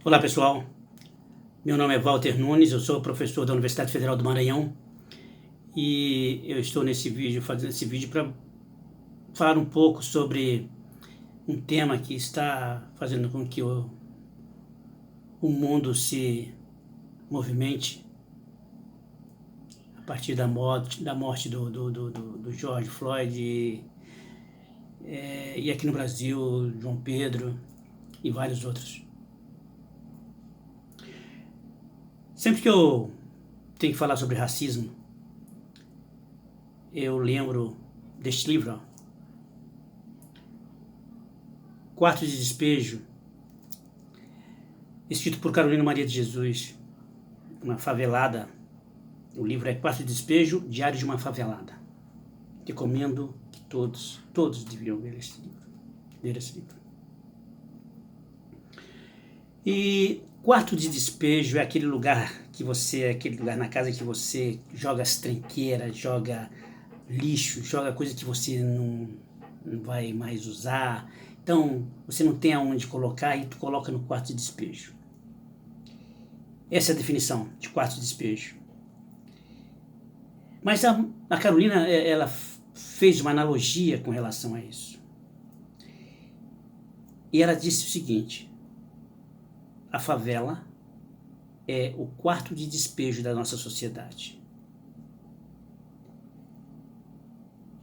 Olá pessoal, meu nome é Walter Nunes, eu sou professor da Universidade Federal do Maranhão e eu estou fazendo esse vídeo para falar um pouco sobre um tema que está fazendo com que o mundo se movimente a partir da morte do George Floyd e aqui no Brasil, João Pedro e vários outros. Sempre que eu tenho que falar sobre racismo, eu lembro deste livro, Quarto de Despejo, escrito por Carolina Maria de Jesus, uma favelada. O livro é Quarto de Despejo, Diário de uma Favelada. Recomendo que todos deveriam ler esse livro. E quarto de despejo é aquele lugar na casa que você joga as tranqueiras, joga lixo, joga coisa que você não vai mais usar. Então, você não tem aonde colocar e tu coloca no quarto de despejo. Essa é a definição de quarto de despejo. Mas a Carolina, ela fez uma analogia com relação a isso. E ela disse o seguinte: a favela é o quarto de despejo da nossa sociedade.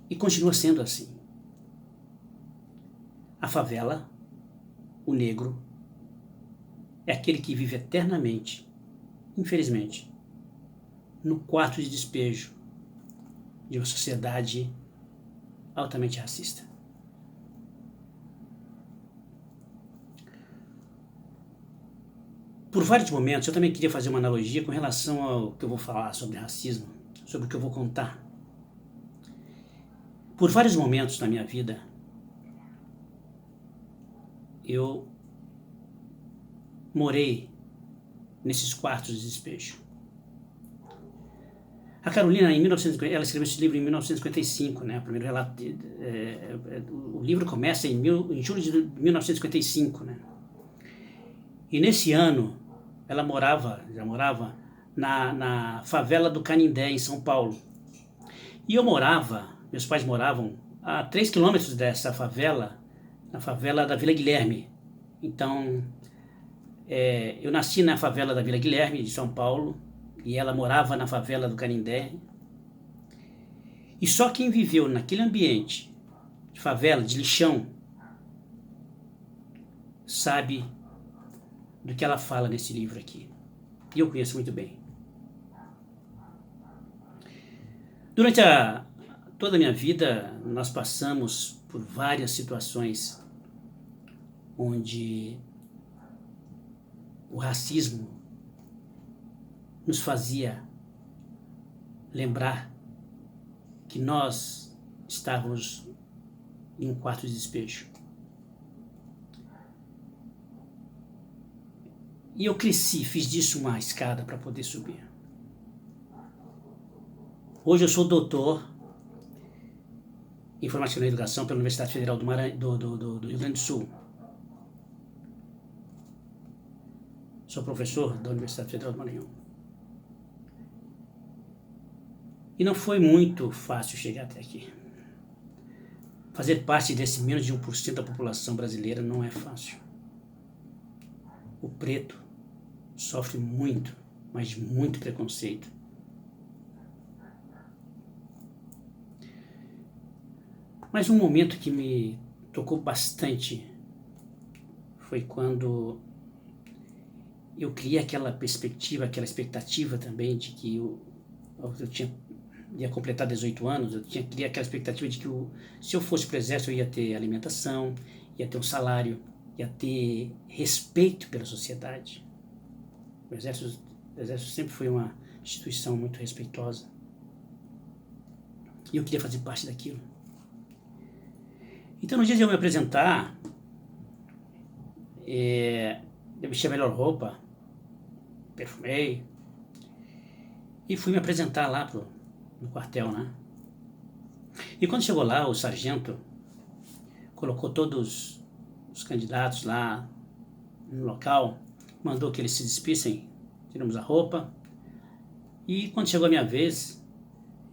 E continua sendo assim. A favela, o negro, é aquele que vive eternamente, infelizmente, no quarto de despejo de uma sociedade altamente racista. Por vários momentos, eu também queria fazer uma analogia com relação ao que eu vou falar sobre racismo, sobre o que eu vou contar. Por vários momentos na minha vida, eu morei nesses quartos de despejo. A Carolina, ela escreveu esse livro em 1955, né? O primeiro relato, o livro começa em julho de 1955, né? E nesse ano, ela já morava na favela do Canindé, em São Paulo. E meus pais moravam a 3 quilômetros dessa favela, na favela da Vila Guilherme. Então, eu nasci na favela da Vila Guilherme, de São Paulo, e ela morava na favela do Canindé. E só quem viveu naquele ambiente de favela, de lixão, sabe do que ela fala nesse livro aqui. E eu conheço muito bem. Durante toda a minha vida, nós passamos por várias situações onde o racismo nos fazia lembrar que nós estávamos em um quarto de despejo. E eu cresci, fiz disso uma escada para poder subir. Hoje eu sou doutor em Informática na Educação pela Universidade Federal do Rio Grande do Sul. Sou professor da Universidade Federal do Maranhão. E não foi muito fácil chegar até aqui. Fazer parte desse menos de 1% da população brasileira não é fácil. O preto sofre muito, mas muito preconceito. Mas um momento que me tocou bastante foi quando eu criei aquela perspectiva, aquela expectativa também de que eu ia completar 18 anos, eu criei aquela expectativa de que se eu fosse para o exército eu ia ter alimentação, ia ter um salário, ia ter respeito pela sociedade. O exército sempre foi uma instituição muito respeitosa. E eu queria fazer parte daquilo. Então, no dia de eu me apresentar, eu vesti a melhor roupa, perfumei, e fui me apresentar lá no quartel, né? E quando chegou lá, o sargento colocou todos os candidatos lá no local mandou que eles se despissem, tiramos a roupa. E quando chegou a minha vez,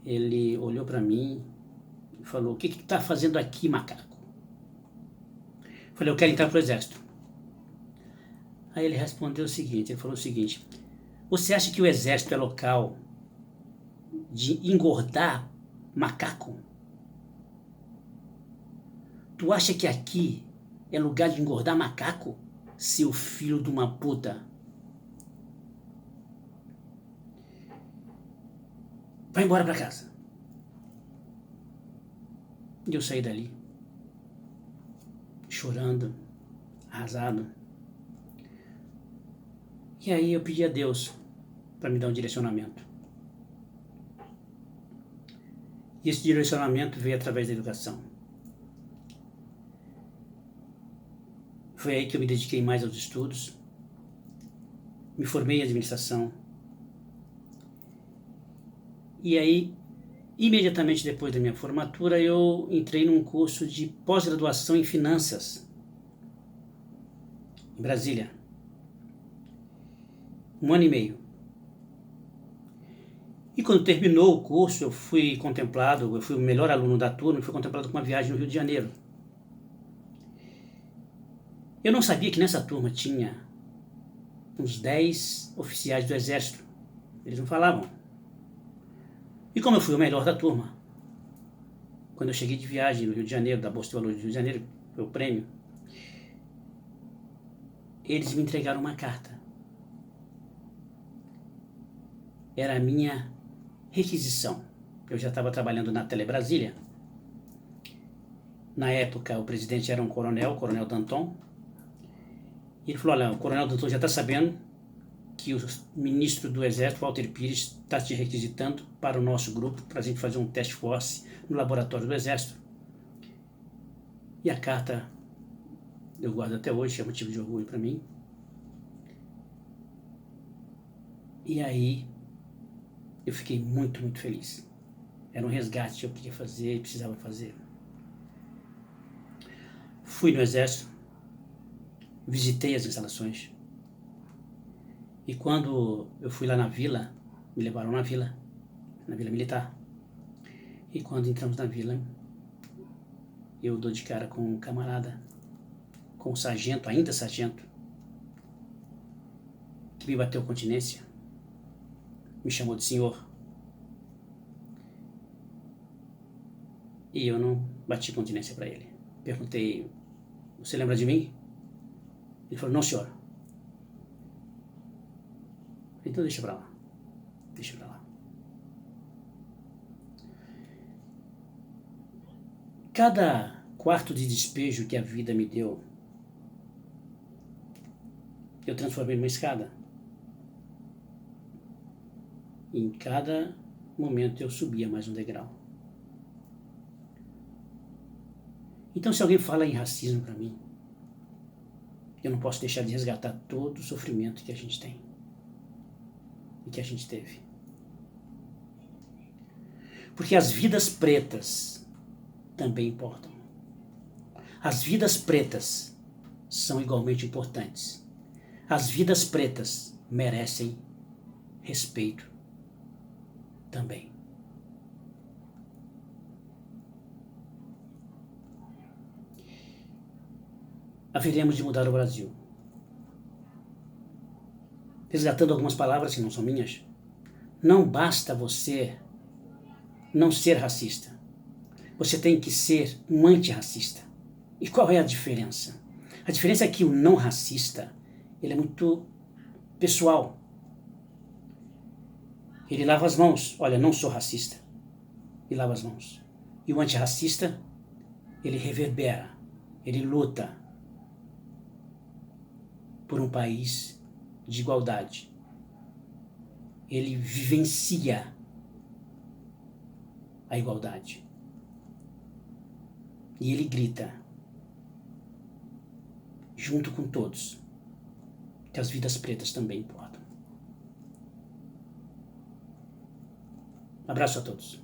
ele olhou para mim e falou: o que tu tá fazendo aqui, macaco? Eu falei: eu quero entrar pro exército. Aí ele respondeu o seguinte, ele falou o seguinte: você acha que o exército é local de engordar macaco? Tu acha que aqui é lugar de engordar macaco, seu filho de uma puta? Vai embora pra casa. E eu saí dali, chorando, arrasado. E aí eu pedi a Deus para me dar um direcionamento. E esse direcionamento veio através da educação. Foi aí que eu me dediquei mais aos estudos. Me formei em administração. E aí, imediatamente depois da minha formatura, eu entrei num curso de pós-graduação em finanças, em Brasília. 1 ano e meio. E quando terminou o curso, eu fui o melhor aluno da turma, e fui contemplado com uma viagem no Rio de Janeiro. Eu não sabia que nessa turma tinha uns 10 oficiais do Exército. Eles não falavam. E como eu fui o melhor da turma, quando eu cheguei de viagem no Rio de Janeiro, da Bolsa de Valores do Rio de Janeiro, foi o prêmio, eles me entregaram uma carta. Era a minha requisição. Eu já estava trabalhando na Telebrasília. Na época, o presidente era um coronel, o coronel Danton. E ele falou: olha, o coronel Danton já está sabendo que o ministro do Exército, Walter Pires, está te requisitando para o nosso grupo, para a gente fazer um teste force no laboratório do Exército. E a carta eu guardo até hoje, é motivo de orgulho para mim. E aí eu fiquei muito, muito feliz. Era um resgate que eu queria fazer e precisava fazer. Fui no Exército, visitei as instalações. E quando eu fui lá na vila, me levaram na vila militar. E quando entramos na vila, eu dou de cara com um camarada, com um sargento, ainda sargento, que me bateu continência, me chamou de senhor. E eu não bati continência para ele. Perguntei: você lembra de mim? Ele falou: não, senhor. Então deixa pra lá. Deixa pra lá. Cada quarto de despejo que a vida me deu, eu transformei numa escada. E em cada momento eu subia mais um degrau. Então, se alguém fala em racismo para mim, eu não posso deixar de resgatar todo o sofrimento que a gente tem e que a gente teve. Porque as vidas pretas também importam. As vidas pretas são igualmente importantes. As vidas pretas merecem respeito também. Haveremos de mudar o Brasil. Resgatando algumas palavras que não são minhas, não basta você não ser racista. Você tem que ser um antirracista. E qual é a diferença? A diferença é que o não racista, ele é muito pessoal. Ele lava as mãos. Olha, não sou racista. E lava as mãos. E o antirracista, ele reverbera. Ele luta por um país de igualdade. Ele vivencia a igualdade. E ele grita, junto com todos, que as vidas pretas também importam. Abraço a todos.